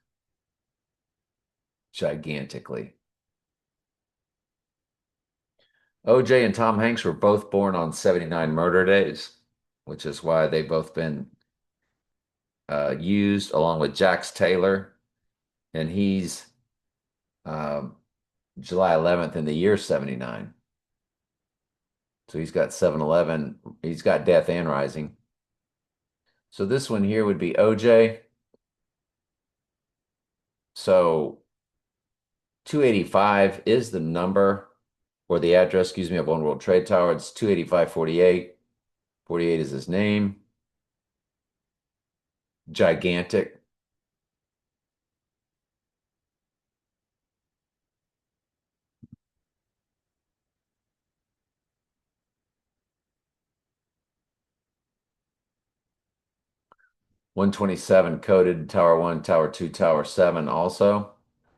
gigantically. OJ and Tom Hanks were both born on 79 murder days, which is why they've both been used along with Jax Taylor, and he's um, July 11th in the year 79. So he's got 7/11. He's got Death and Rising. So this one here would be OJ. So 285 is the number or the address, excuse me, of One World Trade Tower. It's 285-48. 48 is his name. Gigantic. $127 coded, Tower 1, Tower 2, Tower 7 also.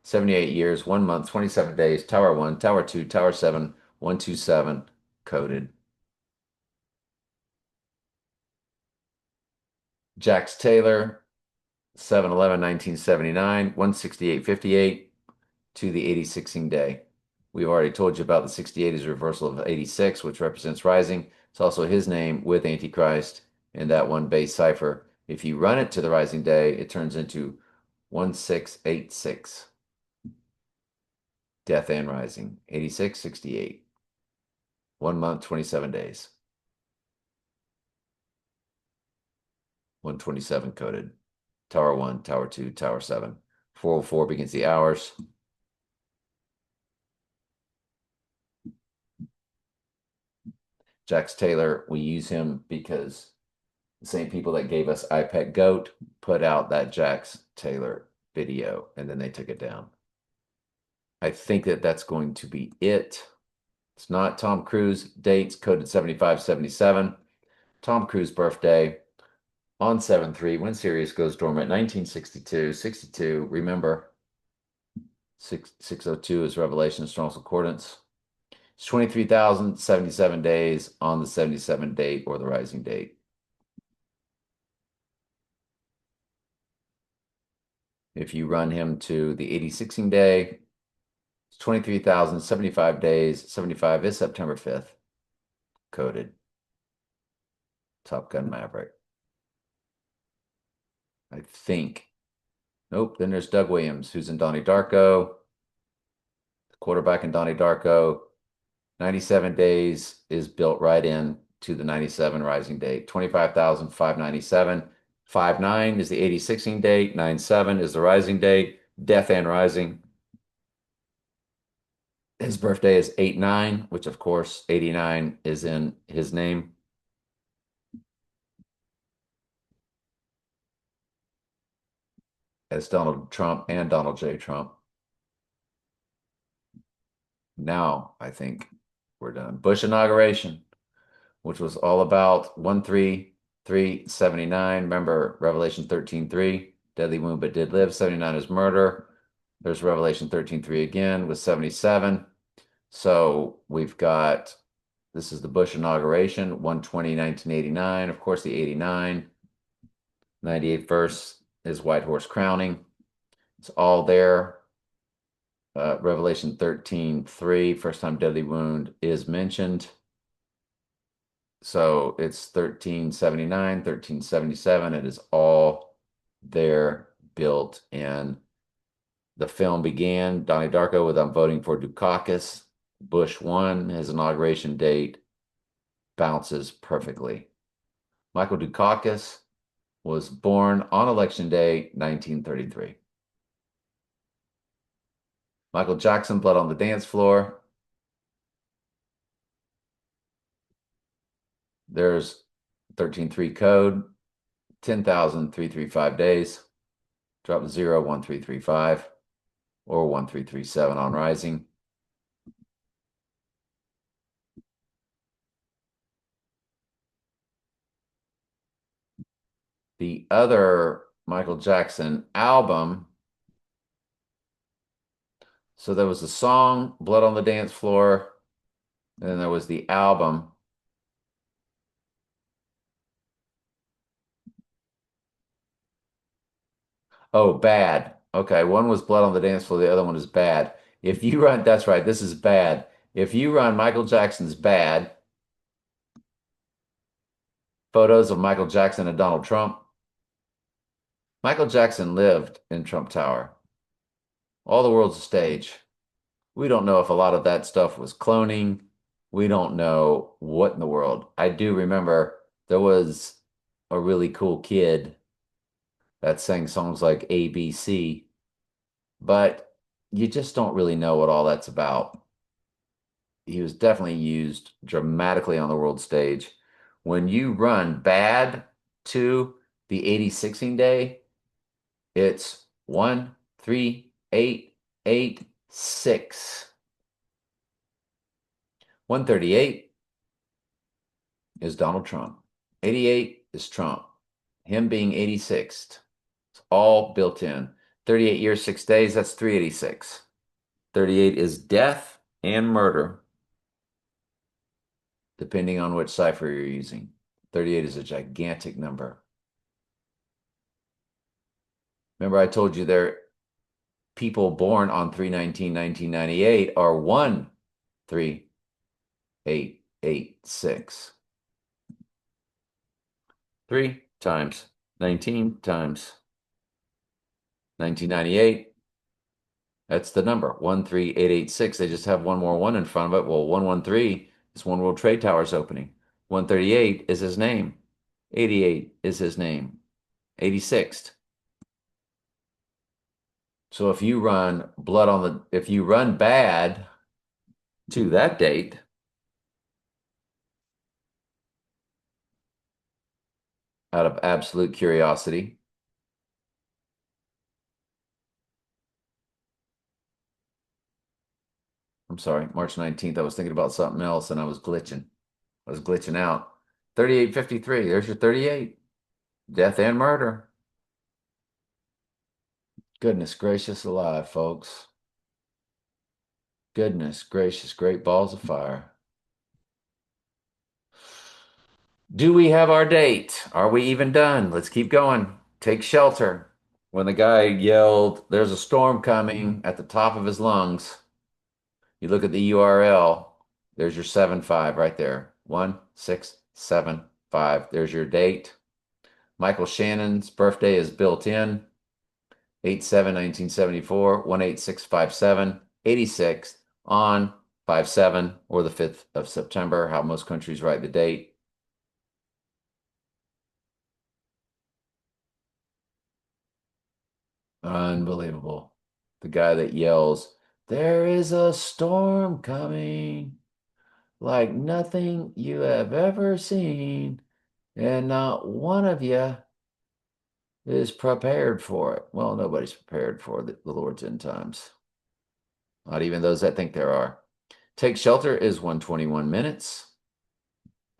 78 years, 1 month, 27 days, Tower 1, Tower 2, Tower 7, 127 coded. Jax Taylor, 7/11/1979, 168-58 to the 86ing day. We've already told you about the 68 is a reversal of 86, which represents rising. It's also his name with Antichrist in that one base cipher. If you run it to the rising day, it turns into 1686. Death and rising. 86-68. 1 month, 27 days. 127 coded. Tower 1, Tower 2, Tower 7. 404 begins the hours. Jax Taylor, we use him because the same people that gave us iPet Goat put out that Jax Taylor video, and then they took it down. I think that that's going to be it. It's not Tom Cruise. Dates coded 75-77. Tom Cruise birthday on 7/3 when Sirius goes dormant, 1962. 62, remember, 602 is Revelation, Strong's Concordance. It's 23,077 days on the 77 date or the rising date. If you run him to the 86ing day, it's 23,075 days. 75 is September 5th, coded. Top Gun Maverick. I think. Nope, then there's Doug Williams, who's in Donnie Darko. The quarterback in Donnie Darko. 97 days is built right in to the 97 rising date. 25,597. 59 is the 86ing date. 97 is the rising date. Death and rising. His birthday is 8/9, which of course 89 is in his name. As Donald Trump and Donald J. Trump. Now I think we're done. Bush inauguration, which was all about 13379. Remember Revelation 13:3, deadly wound but did live. 79 is murder. There's Revelation 13:3 again with 77. So we've got, this is the Bush inauguration, 1/20/1989. Of course, the 89. 98th verse is White Horse Crowning. It's all there. Revelation 13:3, first time deadly wound is mentioned. So it's 1379, 1377. It is all there built in. The film began, Donnie Darko with I'm voting for Dukakis. Bush won. His inauguration date bounces perfectly. Michael Dukakis was born on election day, 1933. Michael Jackson, Blood on the Dance Floor. There's 13:3 code, 10,335 days. Drop 0, 1335 or 1337 on rising. The other Michael Jackson album, so there was the song Blood on the Dance Floor, and then there was the album. Oh, Bad. Okay, one was Blood on the Dance Floor, the other one is Bad. If you run, that's right, this is Bad. If you run Michael Jackson's Bad, photos of Michael Jackson and Donald Trump. Michael Jackson lived in Trump Tower. All the world's a stage. We don't know if a lot of that stuff was cloning. We don't know what in the world. I do remember there was a really cool kid that sang songs like ABC, but you just don't really know what all that's about. He was definitely used dramatically on the world stage. When you run bad to the 86ing day, it's 13886. 138 is Donald Trump. 88 is Trump. Him being 86th. It's all built in. 38 years, 6 days, that's 386. 38 is death and murder, depending on which cipher you're using. 38 is a gigantic number. Remember, I told you there people born on 3/19/1998 are 13886. 3 times 19 times 1998. That's the number 13886. They just have one more one in front of it. Well, 113 is One World Trade Towers opening. 138 is his name. 88 is his name. 86th. So if you run bad to that date, out of absolute curiosity, I'm sorry, March 19th, I was thinking about something else and I was glitching. I was glitching out. 3853, there's your 38. Death and murder. Goodness gracious alive, folks. Goodness gracious, great balls of fire. Do we have our date? Are we even done? Let's keep going. Take shelter. When the guy yelled, "There's a storm coming," at the top of his lungs, you look at the URL, there's your 7-5 right there. 1675. There's your date. Michael Shannon's birthday is built in. 8/7/1974, 18657, 86 on 5/7 or the 5th of September, how most countries write the date. Unbelievable. The guy that yells, "There is a storm coming, like nothing you have ever seen, and not one of you is prepared for it." Well, nobody's prepared for the Lord's end times. Not even those that think there are. Take shelter is 121 minutes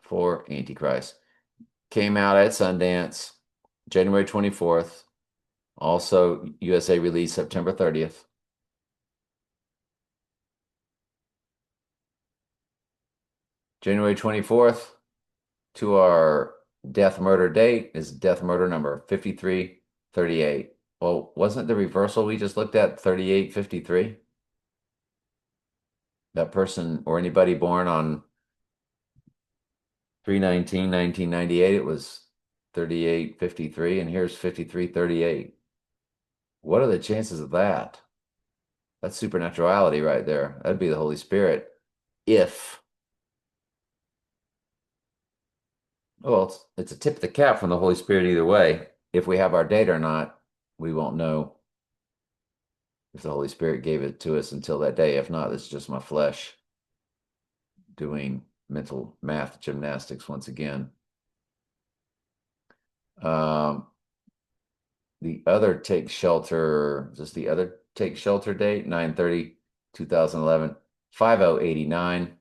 for Antichrist. Came out at Sundance, January 24th. Also, USA released September 30th. January 24th to our death murder date is death murder number 5338. Well, wasn't the reversal we just looked at 3853? That person or anybody born on 3/19/1998, it was 3853, and here's 5338. What are the chances of that? That's supernaturality right there. That'd be the Holy Spirit. If, well, it's a tip of the cap from the Holy Spirit either way. If we have our data or not, we won't know if the Holy Spirit gave it to us until that day. If not, it's just my flesh doing mental math gymnastics once again. The other take shelter, is this the other take shelter date? 9/30/2011, 5089.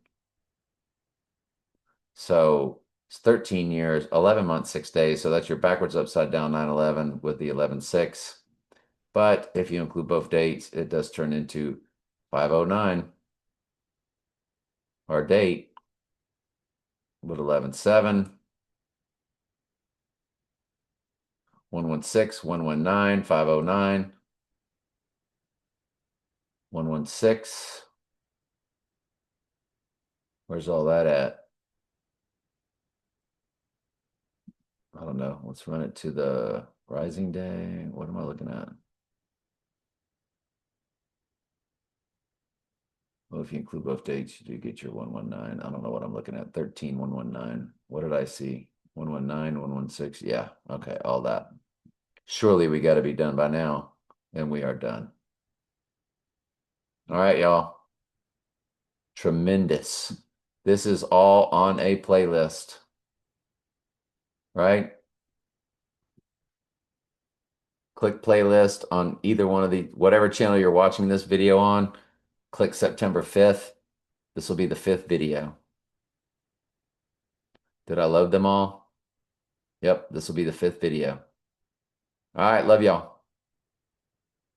So It's 13 years, 11 months, 6 days. So that's your backwards upside down 9/11 with the 11/6. But if you include both dates, it does turn into 509, our date, with 11/7, 116, 119, 509, 116. Where's all that at? I don't know. Let's run it to the rising day. What am I looking at? Well, if you include both dates, you do get your 119. I don't know what I'm looking at. 13, 119. What did I see? 119, 116. Yeah. Okay. All that. Surely we got to be done by now. And we are done. All right, y'all. Tremendous. This is all on a playlist, right? Click playlist on either one of the, whatever channel you're watching this video on. Click September 5th. This will be the 5th video. Did I load them all? Yep, this will be the 5th video. All right, love y'all.